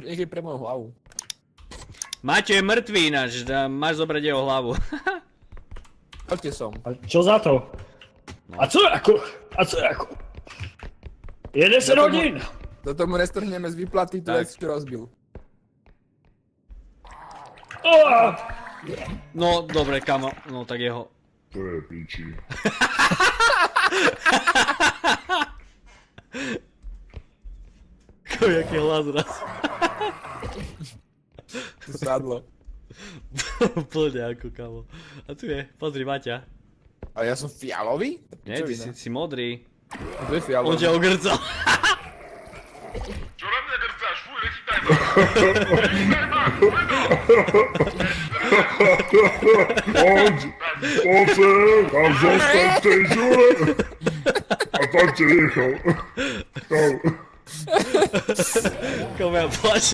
nech je pre moju hlavu. Maťo je mŕtvý ináč, máš zobrať jeho hlavu. Poďte som. A čo za to? A co ako? Je 10 hodín! Toto mu nestrhneme z výplaty, tu Tak. si to rozbil. No, dobre, kamo, no tak jeho. To je piči. Jaký hlas raz. To sadlo. Úplne ako, kamo. A tu je, pozri, Maťa. A ja som fialový? Nie, ty si modrý. To je fialový. On ťa ogrcal. Čo na mňa grcáš? Fuj, nechytaj ma! Poď sem, tam zostaň v tej žule. A tak ťa nechal. Komu ja plačem.